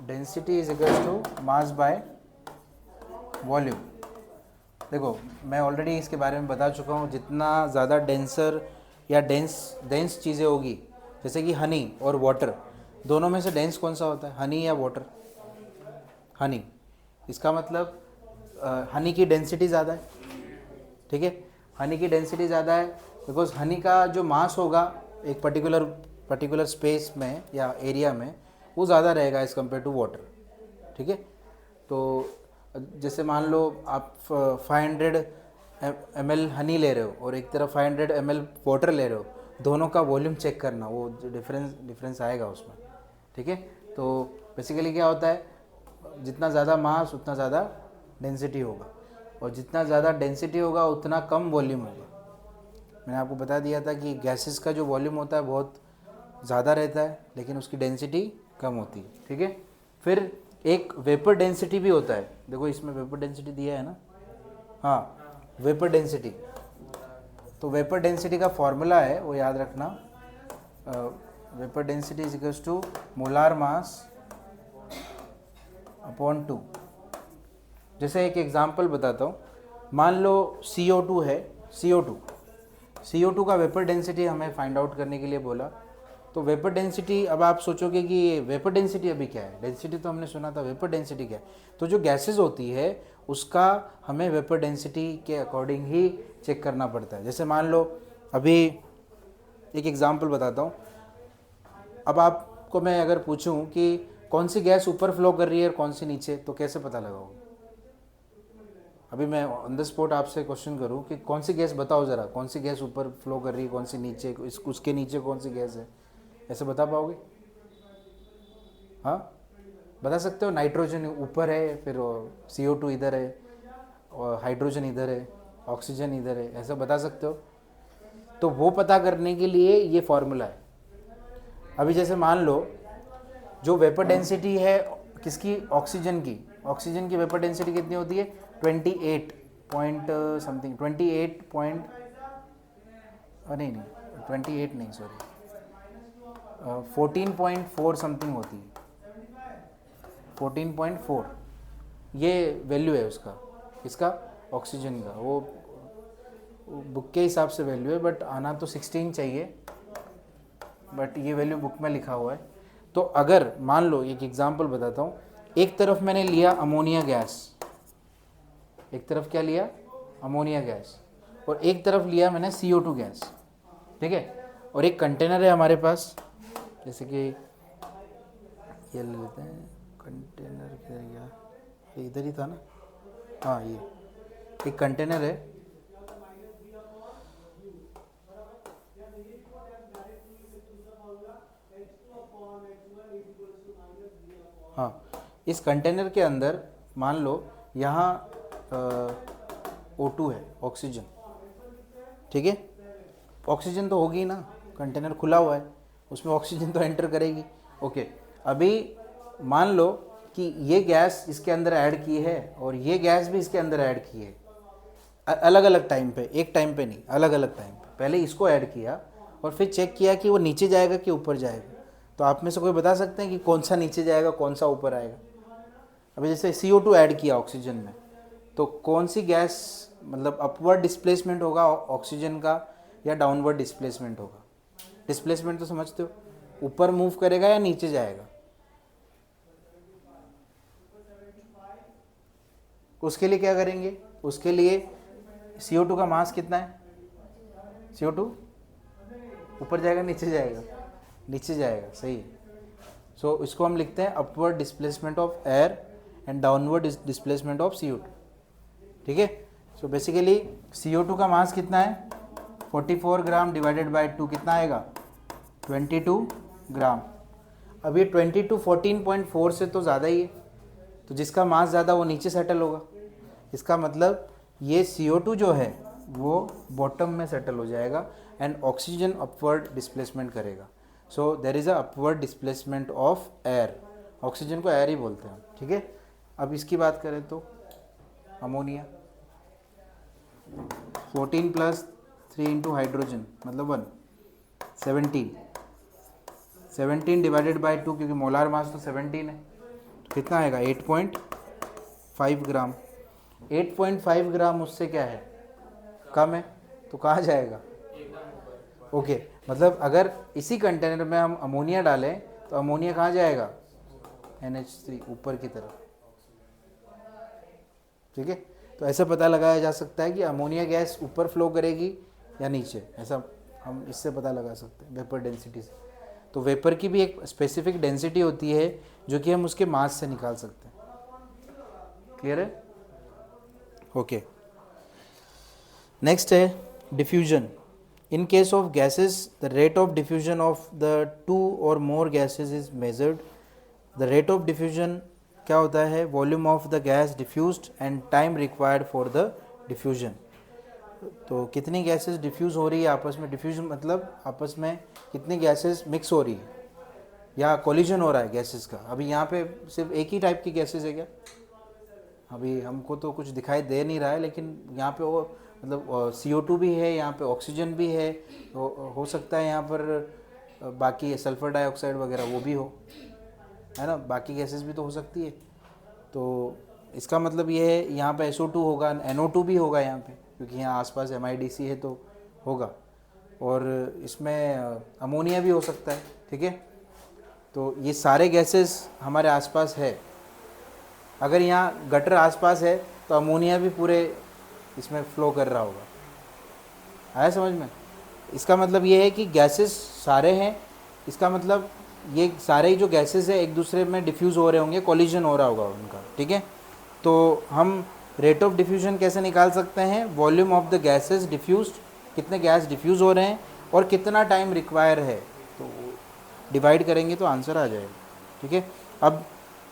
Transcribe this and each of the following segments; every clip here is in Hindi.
Density is equals to mass by volume. देखो मैं ऑलरेडी इसके बारे में बता चुका हूँ, जितना ज़्यादा डेंसर या डेंस चीज़ें होगी, जैसे कि हनी और वाटर, दोनों में से डेंस कौन सा होता है, हनी या वाटर? हनी। इसका मतलब हनी की डेंसिटी ज़्यादा है, ठीक है। हनी की डेंसिटी ज़्यादा है बिकॉज हनी का जो मास होगा एक पर्टिकुलर स्पेस में या एरिया में, वो ज़्यादा रहेगा एज़ कम्पेयर टू वाटर, ठीक है। तो जैसे मान लो आप 500 ml हनी ले रहे हो और एक तरफ 500 ml वाटर ले रहे हो, दोनों का वॉल्यूम चेक करना, वो जो डिफरेंस आएगा उसमें, ठीक है। तो बेसिकली क्या होता है, जितना ज़्यादा मास उतना ज़्यादा डेंसिटी होगा, और जितना ज़्यादा डेंसिटी होगा उतना कम वॉल्यूम होगा। मैंने आपको बता दिया था कि गैसेस का जो वॉल्यूम होता है बहुत ज़्यादा रहता है, लेकिन उसकी डेंसिटी कम होती है, ठीक है। फिर एक वेपर डेंसिटी भी होता है, देखो इसमें वेपर डेंसिटी दिया है ना, हाँ, वेपर डेंसिटी। तो वेपर डेंसिटी का फॉर्मूला है, वो याद रखना, vapour density is equals to molar mass upon 2। जैसे एक एग्जांपल बताता हूँ, मान लो CO2 है, CO2 का वेपर डेंसिटी हमें फाइंड आउट करने के लिए बोला। तो वेपर डेंसिटी, अब आप सोचोगे कि वेपर डेंसिटी अभी क्या है, डेंसिटी तो हमने सुना था, वेपर डेंसिटी क्या है? तो जो गैसेस होती है उसका हमें वेपर डेंसिटी के अकॉर्डिंग ही चेक करना पड़ता है। जैसे मान लो अभी एक एग्जांपल बताता हूँ, अब आपको मैं अगर पूछूं कि कौन सी गैस ऊपर फ्लो कर रही है और कौन सी नीचे, तो कैसे पता लगाओगे? अभी मैं ऑन द स्पॉट आपसे क्वेश्चन करूं कि कौन सी गैस बताओ ज़रा, कौन सी गैस ऊपर फ्लो कर रही है, कौन सी नीचे, उसके नीचे कौन सी गैस है, ऐसे बता पाओगे? हाँ, बता सकते हो? नाइट्रोजन ऊपर है, फिर CO2 इधर है, और हाइड्रोजन इधर है, ऑक्सीजन इधर है, ऐसा बता सकते हो? तो वो पता करने के लिए ये फॉर्मूला है। अभी जैसे मान लो जो वेपर डेंसिटी है किसकी, ऑक्सीजन की वेपर डेंसिटी कितनी होती है? 28 पॉइंट समथिंग, 28 पॉइंट, नहीं 28 नहीं, सॉरी, 14.4 समथिंग होती है, 14.4 ये वैल्यू है उसका, इसका ऑक्सीजन का, वो बुक के हिसाब से वैल्यू है, बट आना तो 16 चाहिए, बट ये वैल्यू बुक में लिखा हुआ है। तो अगर मान लो, एक एग्जांपल बताता हूँ, एक तरफ मैंने लिया अमोनिया गैस, एक तरफ क्या लिया, अमोनिया गैस, और एक तरफ लिया मैंने CO2 गैस, ठीक है। और एक कंटेनर है हमारे पास, जैसे कि ये ले लेते हैं, कंटेनर किधर गया, ये इधर ही था ना, हाँ, ये एक कंटेनर है, हाँ, इस कंटेनर के अंदर मान लो यहाँ O2 है, ऑक्सीजन, ठीक है। ऑक्सीजन तो होगी ना, कंटेनर खुला हुआ है, उसमें ऑक्सीजन तो एंटर करेगी, ओके। अभी मान लो कि ये गैस इसके अंदर ऐड की है और ये गैस भी इसके अंदर ऐड की है, अलग अलग टाइम पे, एक टाइम पे नहीं, अलग अलग टाइम पे। पहले इसको ऐड किया और फिर चेक किया कि वो नीचे जाएगा कि ऊपर जाएगा। तो आप में से कोई बता सकते हैं कि कौन सा नीचे जाएगा, कौन सा ऊपर आएगा? अभी जैसे CO2 ऐड किया ऑक्सीजन में, तो कौन सी गैस, मतलब अपवर्ड डिस्प्लेसमेंट होगा ऑक्सीजन का या डाउनवर्ड डिस्प्लेसमेंट होगा? डिस्प्लेसमेंट तो समझते हो, ऊपर मूव करेगा या नीचे जाएगा? उसके लिए क्या करेंगे? उसके लिए CO2 का मास कितना है? CO2 ऊपर जाएगा नीचे जाएगा? नीचे जाएगा, सही। सो इसको हम लिखते हैं upward displacement of air and downward displacement of CO2, ठीक है। सो बेसिकली CO2 का मास कितना है? 44 ग्राम डिवाइडेड बाय 2 कितना आएगा? 22 ग्राम। अब ये 22 14.4 से तो ज़्यादा ही है, तो जिसका मास ज़्यादा वो नीचे सेटल होगा। इसका मतलब ये CO2 जो है वो बॉटम में सेटल हो जाएगा एंड ऑक्सीजन अपवर्ड डिस्प्लेसमेंट करेगा। So there is a upward displacement of air, oxygen को एयर ही बोलते हैं, ठीक है। अब इसकी बात करें तो अमोनिया 14 + 3 इंटू हाइड्रोजन मतलब 1, 17 डिवाइडेड बाय 2, क्योंकि मोलार मास तो 17 है, कितना आएगा 8.5 ग्राम। 8.5 ग्राम उससे क्या है, कम है, तो कहाँ जाएगा? ओके, मतलब अगर इसी कंटेनर में हम अमोनिया डालें तो अमोनिया कहाँ जाएगा? NH3 ऊपर की तरफ। ठीक है, तो ऐसा पता लगाया जा सकता है कि अमोनिया गैस ऊपर फ्लो करेगी या नीचे, ऐसा हम इससे पता लगा सकते हैं वेपर डेंसिटी से। तो वेपर की भी एक स्पेसिफिक डेंसिटी होती है जो कि हम उसके मास से निकाल सकते हैं। क्लियर है? ओके, नेक्स्ट है diffusion. In case of gases the rate of diffusion of the 2 और more gases is measured. The rate of diffusion क्या होता है? Volume of the gas diffused and time required for the diffusion. तो कितनी गैसेस डिफ्यूज़ हो रही है आपस में, डिफ्यूजन मतलब आपस में कितनी गैसेस मिक्स हो रही है या कोलिजन हो रहा है गैसेस का। अभी यहाँ पे सिर्फ एक ही टाइप की गैसेस है क्या? अभी हमको तो कुछ दिखाई दे नहीं रहा है, लेकिन यहाँ पे वो मतलब CO2 भी है, यहाँ पे ऑक्सीजन भी है, हो सकता है यहाँ पर बाकी सल्फर डाइऑक्साइड वगैरह वो भी हो, है ना, बाकी गैसेस भी तो हो सकती है। तो इसका मतलब ये है यहाँ पे SO2 होगा, NO2 भी होगा यहाँ पे, क्योंकि यहाँ आसपास MIDC है तो होगा, और इसमें अमोनिया भी हो सकता है। ठीक है, तो ये सारे गैसेस हमारे आसपास है। अगर यहाँ गटर आसपास है तो अमोनिया भी पूरे इसमें फ्लो कर रहा होगा। आया समझ में? इसका मतलब ये है कि गैसेस सारे हैं, इसका मतलब ये सारे ही जो गैसेस है एक दूसरे में डिफ्यूज़ हो रहे होंगे, कोलिजन हो रहा होगा उनका। ठीक है, तो हम रेट ऑफ डिफ्यूजन कैसे निकाल सकते हैं? Volume of the gases diffused, कितने गैस डिफ्यूज़ हो रहे हैं और कितना टाइम रिक्वायर है, तो डिवाइड करेंगे तो आंसर आ जाएगा। ठीक है, अब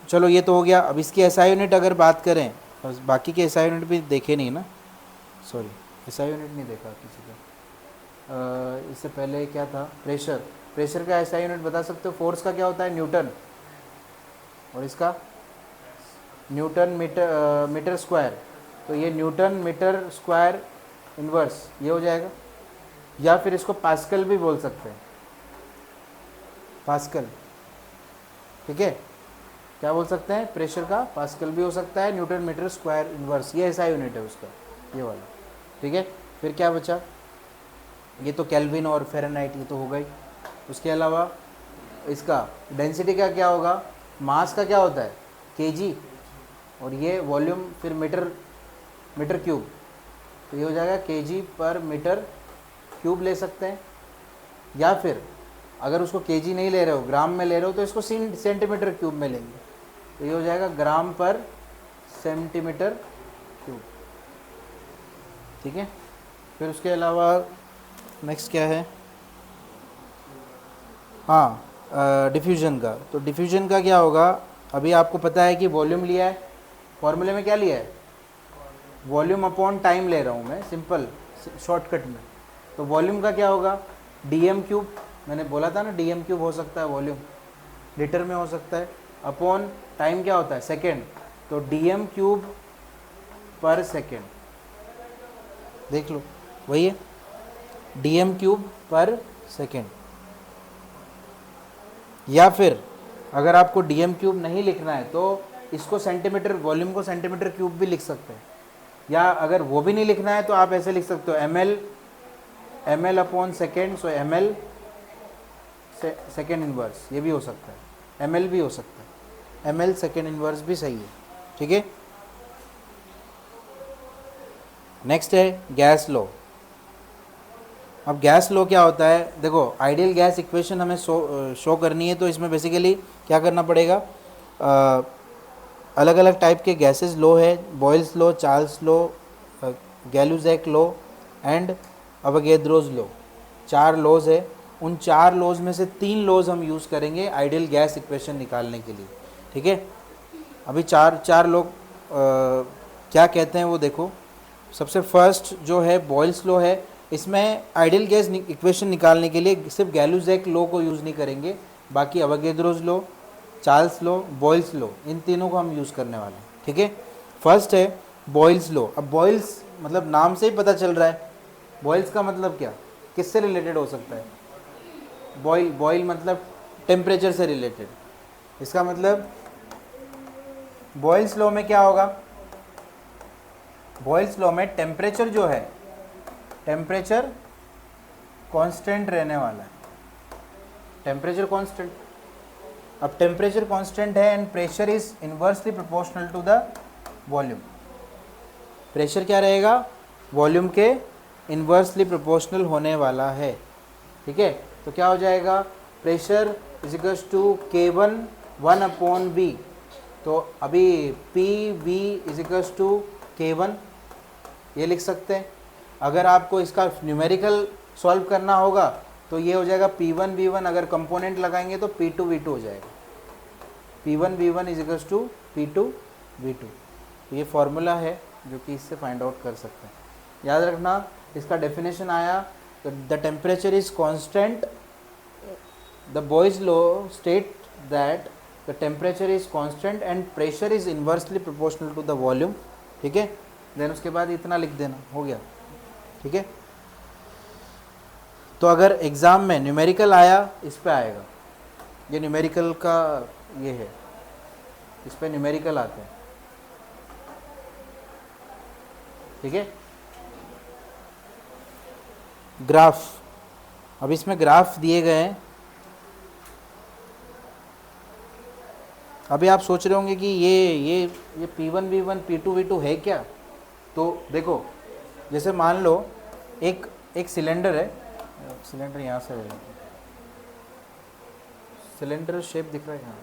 चलो ये तो हो गया। अब इसकी SI यूनिट अगर बात करें, बस बाकी के SI यूनिट भी देखे नहीं ना, सॉरी SI यूनिट नहीं देखा किसी का। इससे पहले क्या था? प्रेशर। प्रेशर का SI यूनिट बता सकते हो? फोर्स का क्या होता है? न्यूटन, और इसका न्यूटन मीटर स्क्वायर, तो ये न्यूटन मीटर स्क्वायर इनवर्स ये हो जाएगा, या फिर इसको पास्कल भी बोल सकते हैं, पास्कल। ठीक है, क्या बोल सकते हैं? प्रेशर का पास्कल भी हो सकता है, न्यूटन मीटर स्क्वायर इनवर्स ये SI यूनिट है उसका, ये वाला। ठीक है, फिर क्या बचा? ये तो केल्विन और फ़ारेनहाइट ये तो हो गई। उसके अलावा इसका डेंसिटी का क्या होगा? मास का क्या होता है? kg, और ये वॉल्यूम फिर मीटर क्यूब, तो ये हो जाएगा kg पर मीटर क्यूब ले सकते हैं, या फिर अगर उसको kg नहीं ले रहे हो, ग्राम में ले रहे हो, तो इसको सेंटीमीटर क्यूब में लेंगे, तो ये हो जाएगा ग्राम पर सेंटीमीटर क्यूब। ठीक है, फिर उसके अलावा नेक्स्ट क्या है? हाँ, डिफ्यूजन का। तो डिफ्यूजन का क्या होगा? अभी आपको पता है कि वॉल्यूम लिया है, फॉर्मूले में क्या लिया है? वॉल्यूम अपॉन टाइम ले रहा हूँ मैं, सिंपल शॉर्टकट में। तो वॉल्यूम का क्या होगा? DM क्यूब, मैंने बोला था ना DM क्यूब हो सकता है वॉल्यूम, लीटर में हो सकता है, अपॉन टाइम क्या होता है? सेकेंड, तो DM क्यूब पर सेकेंड, देख लो वही है, DM क्यूब पर सेकेंड। या फिर अगर आपको DM क्यूब नहीं लिखना है तो इसको सेंटीमीटर, वॉल्यूम को सेंटीमीटर क्यूब भी लिख सकते हैं, या अगर वो भी नहीं लिखना है तो आप ऐसे लिख सकते हो ml अपॉन सेकेंड, सो ml सेकेंड इनवर्स, ये भी हो सकता है, ml भी हो सकता है, ml सेकेंड इनवर्स भी सही है। ठीक है, नेक्स्ट है गैस लॉ। अब गैस लॉ क्या होता है? देखो, आइडियल गैस इक्वेशन हमें शो करनी है, तो इसमें बेसिकली क्या करना पड़ेगा? अलग अलग टाइप के गैसेस लॉ है, Boyle's law, Charles law, Gay Lussac law and Avogadro's law, 4 laws है। उन 4 लॉज में से 3 लॉज हम यूज़ करेंगे आइडियल गैस इक्वेशन निकालने के लिए। ठीक है, अभी चार लोग क्या कहते हैं वो देखो। सबसे फर्स्ट जो है बॉयल्स लॉ है, इसमें आइडियल गैस इक्वेशन निकालने के लिए सिर्फ गैलुजैक लॉ को यूज़ नहीं करेंगे, बाकी Avogadro's law, Charles law, Boyle's law, इन तीनों को हम यूज़ करने वाले हैं। ठीक है, फर्स्ट है बॉयल्स लॉ। अब बॉयल्स मतलब नाम से ही पता चल रहा है, बॉयल्स का मतलब क्या, किससे रिलेटेड हो सकता है? बॉयल मतलब टेम्परेचर से रिलेटेड। इसका मतलब बॉयल्स लॉ में क्या होगा, बॉयल्स लॉ में टेम्परेचर जो है, टेम्परेचर कांस्टेंट रहने वाला है, टेम्परेचर कांस्टेंट। अब टेम्परेचर कांस्टेंट है and pressure is inversely proportional to the volume. Pressure क्या रहेगा, वॉल्यूम के इनवर्सली प्रोपोर्शनल होने वाला है, ठीक है। तो क्या हो जाएगा, pressure is equals to K1 1/V। तो अभी PV is equals to K1 ये लिख सकते हैं। अगर आपको इसका न्यूमेरिकल सॉल्व करना होगा तो ये हो जाएगा P1 V1, अगर कंपोनेंट लगाएंगे तो P2 V2 हो जाएगा। P1 V1 is equals to P2 V2। ये फॉर्मूला है जो कि इससे फाइंड आउट कर सकते हैं। याद रखना, इसका डेफिनेशन आया, the temperature is constant, the Boyle's law state that the temperature is constant and pressure is inversely proportional to the volume, ठीक है। देन उसके बाद इतना लिख देना, हो गया, ठीक है। तो अगर एग्ज़ाम में न्यूमेरिकल आया, इस पे आएगा, ये न्यूमेरिकल का ये है, इस पे न्यूमेरिकल आते हैं, ठीक है। ग्राफ, अब इसमें ग्राफ दिए गए हैं। अभी आप सोच रहे होंगे कि ये P1 V1 P2 V2 है क्या। तो देखो, जैसे मान लो एक सिलेंडर है, सिलेंडर यहाँ से है, सिलेंडर शेप दिख रहा है यहाँ,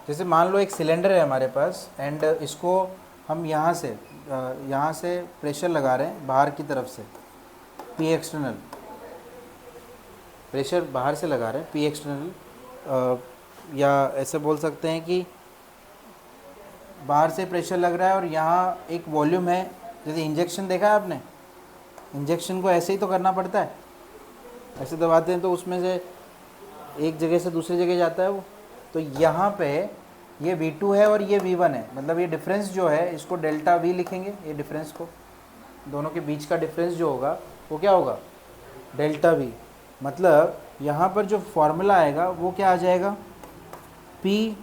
जैसे मान लो एक सिलेंडर है हमारे पास एंड इसको हम यहाँ से प्रेशर लगा रहे हैं बाहर की तरफ से, P एक्सटर्नल, प्रेशर बाहर से लगा रहे हैं P एक्सटर्नल, या ऐसे बोल सकते हैं कि बाहर से प्रेशर लग रहा है और यहाँ एक वॉल्यूम है। जैसे इंजेक्शन देखा है आपने, इंजेक्शन को ऐसे ही तो करना पड़ता है, ऐसे दबाते हैं तो उसमें से एक जगह से दूसरी जगह जाता है वो। तो यहाँ पे ये V2 है और ये V1 है, मतलब ये डिफरेंस जो है इसको डेल्टा V लिखेंगे। ये डिफरेंस को, दोनों के बीच का डिफरेंस जो होगा वो क्या होगा, डेल्टा V। मतलब यहाँ पर जो फॉर्मूला आएगा वो क्या आ जाएगा, P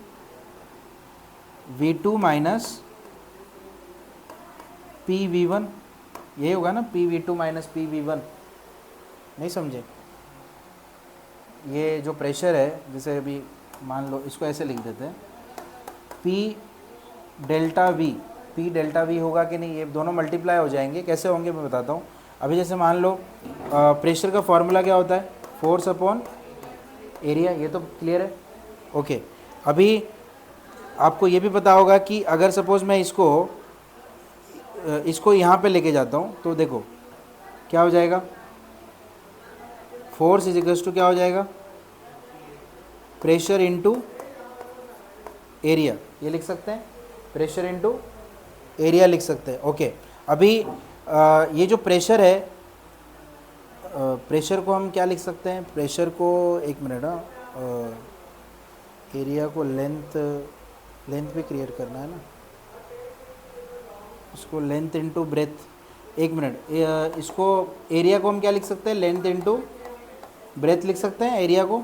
V2 minus P V1, यही होगा ना, P V2 minus P V1। नहीं समझे, ये जो प्रेशर है, जैसे अभी मान लो इसको ऐसे लिख देते हैं, P delta V, P delta V होगा कि नहीं, ये दोनों मल्टीप्लाई हो जाएंगे। कैसे होंगे मैं बताता हूँ। अभी जैसे मान लो प्रेशर का फॉर्मूला क्या होता है, फोर्स अपॉन एरिया, ये तो क्लियर है, ओके। अभी आपको ये भी पता होगा कि अगर सपोज़ मैं इसको यहाँ पे लेके जाता हूँ तो देखो क्या हो जाएगा, फोर्स इज इक्वल्स टू क्या हो जाएगा, प्रेशर इनटू एरिया, ये लिख सकते हैं, प्रेशर इनटू एरिया लिख सकते हैं, ओके। अभी ये जो प्रेशर है, प्रेशर को हम क्या लिख सकते हैं, प्रेशर को, एक मिनट, एरिया को लेंथ भी क्रिएट करना है ना, उसको लेंथ इनटू ब्रेथ, एक मिनट, इसको एरिया को हम क्या लिख सकते हैं, लेंथ इनटू ब्रेथ लिख सकते हैं एरिया को,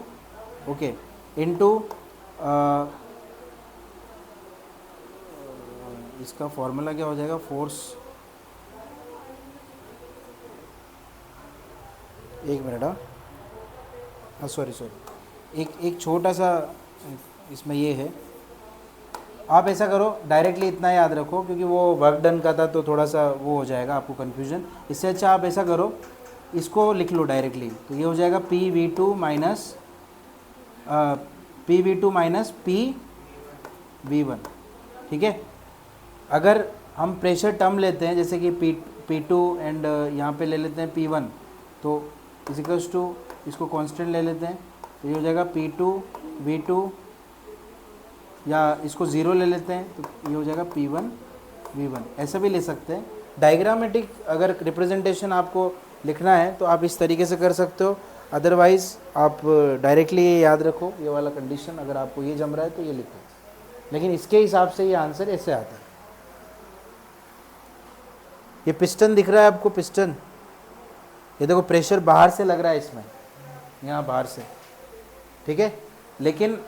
ओके, इनटू इसका फॉर्मूला क्या हो जाएगा, फोर्स, एक मिनट, हाँ सॉरी एक छोटा सा इसमें ये है। आप ऐसा करो, डायरेक्टली इतना याद रखो क्योंकि वो वर्क डन का था तो थोड़ा सा वो हो जाएगा आपको कन्फ्यूजन। इससे अच्छा आप ऐसा करो, इसको लिख लो डायरेक्टली, तो ये हो जाएगा PV2 माइनस PV1, ठीक है। अगर हम प्रेशर टर्म लेते हैं जैसे कि P2 एंड यहाँ पे ले लेते हैं P1, तो इजिकल्स टू इसको कांस्टेंट ले लेते हैं, तो ये हो जाएगा P2 V2, या इसको ज़ीरो ले लेते हैं तो ये हो जाएगा P1 V1, ऐसा भी ले सकते हैं। डायग्रामेटिक अगर रिप्रेजेंटेशन आपको लिखना है तो आप इस तरीके से कर सकते हो, अदरवाइज़ आप डायरेक्टली ये याद रखो, ये वाला कंडीशन, अगर आपको ये जम रहा है तो ये लिखो, लेकिन इसके हिसाब से ये आंसर ऐसे आता है। ये पिस्टन दिख रहा है आपको, पिस्टन, ये देखो प्रेशर बाहर से लग रहा है इसमें, यहाँ बाहर से, ठीक है। लेकिन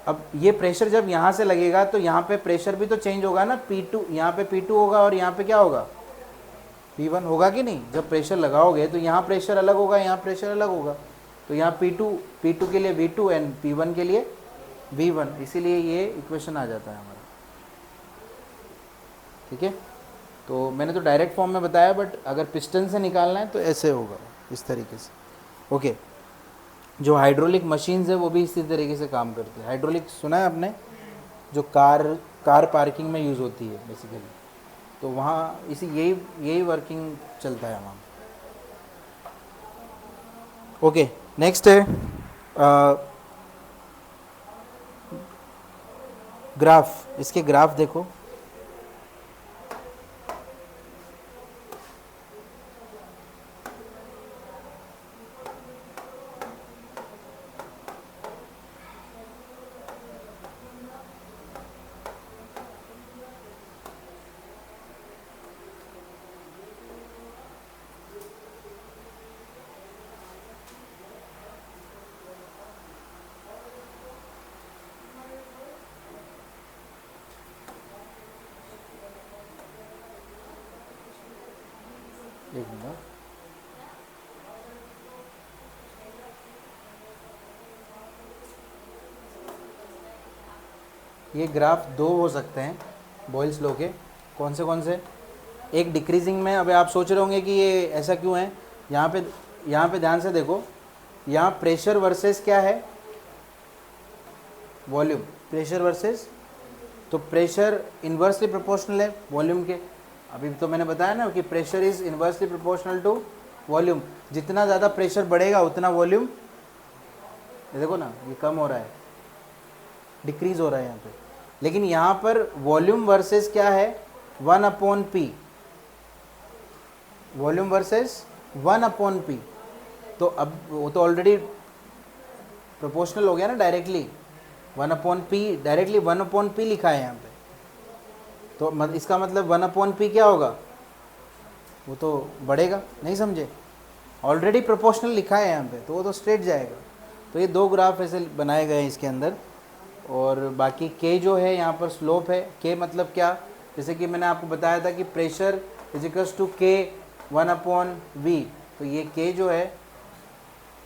अब ये प्रेशर जब यहाँ से लगेगा तो यहाँ पे प्रेशर भी तो चेंज होगा ना, P2, यहाँ पे P2 होगा और यहाँ पे क्या होगा, P1 होगा कि नहीं। जब प्रेशर लगाओगे तो यहाँ प्रेशर अलग होगा, यहाँ प्रेशर अलग होगा, तो यहाँ P2 के लिए V2 एंड P1 के लिए V1, इसीलिए ये इक्वेशन आ जाता है हमारा, ठीक है। तो मैंने तो डायरेक्ट फॉर्म में बताया, बट अगर पिस्टन से निकालना है तो ऐसे होगा, इस तरीके से, ओके। जो हाइड्रोलिक मशीन्स है वो भी इसी तरीके से काम करती है। हाइड्रोलिक सुना है आपने, जो कार पार्किंग में यूज़ होती है बेसिकली, तो वहाँ यही वर्किंग चलता है वहाँ। ओके, नेक्स्ट है ग्राफ। इसके ग्राफ देखो, एक मिनट, ये ग्राफ दो हो सकते हैं बॉयल्स लॉ के। कौन से? एक डिक्रीजिंग में। अब आप सोच रहे होंगे कि ये ऐसा क्यों है। यहाँ पे ध्यान से देखो, यहाँ प्रेशर वर्सेस क्या है, वॉल्यूम। प्रेशर वर्सेस, तो प्रेशर इन्वर्सली प्रोपोर्शनल है वॉल्यूम के। अभी तो मैंने बताया ना कि pressure is inversely proportional to volume. जितना ज़्यादा प्रेशर बढ़ेगा उतना वॉल्यूम, ये देखो ना, ये कम हो रहा है, डिक्रीज हो रहा है यहाँ पे। लेकिन यहाँ पर वॉल्यूम वर्सेस क्या है, 1/P, वॉल्यूम वर्सेस 1/P। तो अब वो तो ऑलरेडी प्रोपोर्शनल हो गया ना, डायरेक्टली 1/P, डायरेक्टली 1/P लिखा है यहाँ पे। तो इसका मतलब 1/P क्या होगा, वो तो बढ़ेगा। नहीं समझे, ऑलरेडी प्रोपोर्शनल लिखा है यहाँ पे, तो वो तो स्ट्रेट जाएगा। तो ये दो ग्राफ ऐसे बनाए गए हैं इसके अंदर। और बाकी के जो है यहाँ पर स्लोप है। के मतलब क्या, जैसे कि मैंने आपको बताया था कि प्रेशर इज इक्वल्स टू के 1/V। तो ये के जो है,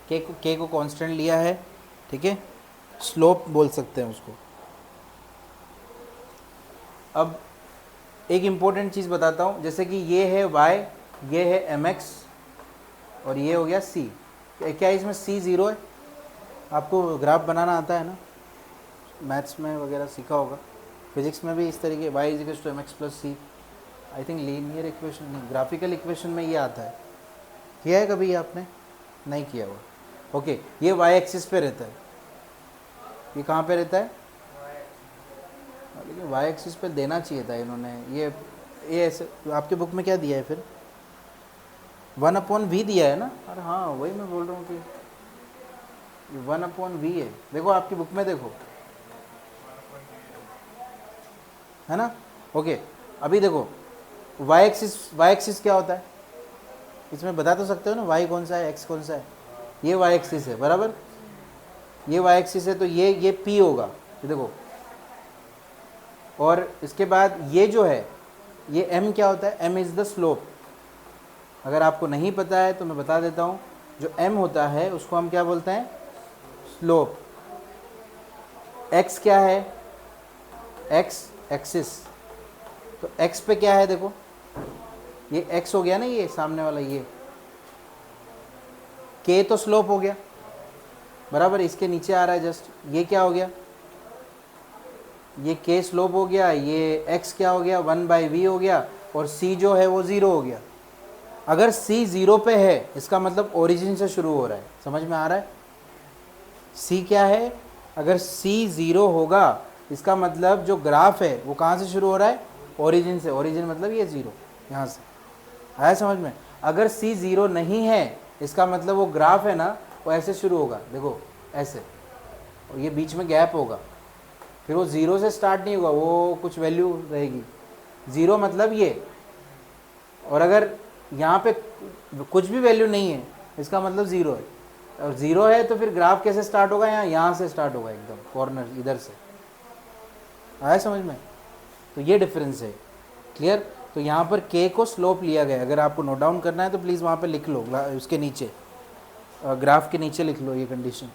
के को कांस्टेंट लिया है, ठीक है, स्लोप बोल सकते हैं उसको। अब एक इम्पोर्टेंट चीज़ बताता हूँ, जैसे कि ये है y, ये है mx और ये हो गया c। क्या इसमें c 0 है? आपको ग्राफ बनाना आता है ना, मैथ्स में वगैरह सीखा होगा, फिजिक्स में भी इस तरीके y is equal to mx plus c। I think linear equation नहीं, ग्राफिकल इक्वेशन में ये आता है। किया है कभी आपने? नहीं किया हुआ। ओके, ये y एक्सिस पे रहता है, ये कहाँ पे रहता है, लेकिन y एक्सिस पे देना चाहिए था इन्होंने। ये ऐसे आपके बुक में क्या दिया है फिर, 1/V दिया है ना। अरे हाँ, वही मैं बोल रहा हूँ कि 1/V है। देखो आपकी बुक में देखो, है ना। ओके, अभी देखो y एक्सिस क्या होता है, इसमें बता तो सकते हो ना, y कौन सा है, x कौन सा है। ये y एक्सिस है, बराबर, ये y एक्सिस है, तो ये p होगा, ये देखो। और इसके बाद ये जो है, ये m क्या होता है, m इज़ द स्लोप। अगर आपको नहीं पता है तो मैं बता देता हूँ, जो m होता है उसको हम क्या बोलते हैं, स्लोप। x क्या है, x एक्सिस, तो x पे क्या है, देखो ये x हो गया ना, ये सामने वाला, ये k तो स्लोप हो गया, बराबर, इसके नीचे आ रहा है जस्ट। ये क्या हो गया, ये k स्लोप हो गया, ये x क्या हो गया, 1/V हो गया, और c जो है वो 0 हो गया। अगर c 0 पे है, इसका मतलब ओरिजिन से शुरू हो रहा है। समझ में आ रहा है, c क्या है, अगर c 0 होगा, इसका मतलब जो ग्राफ है वो कहाँ से शुरू हो रहा है, ओरिजिन से। ओरिजिन मतलब ये 0, यहाँ से। आया समझ में। अगर c 0 नहीं है, इसका मतलब वो ग्राफ है ना, वो ऐसे शुरू होगा, देखो ऐसे, और ये बीच में गैप होगा, फिर वो 0 से स्टार्ट नहीं होगा, वो कुछ वैल्यू रहेगी। 0 मतलब ये, और अगर यहाँ पे कुछ भी वैल्यू नहीं है इसका मतलब ज़ीरो है, और ज़ीरो है तो फिर ग्राफ कैसे स्टार्ट होगा, यहाँ से स्टार्ट होगा एकदम कॉर्नर इधर से। आया समझ में? तो ये डिफरेंस है। क्लियर? तो यहाँ पर के को स्लोप लिया गया, अगर आपको नोट डाउन करना है तो प्लीज़ वहाँ पे लिख लो, उसके नीचे ग्राफ के नीचे लिख लो ये कंडीशन।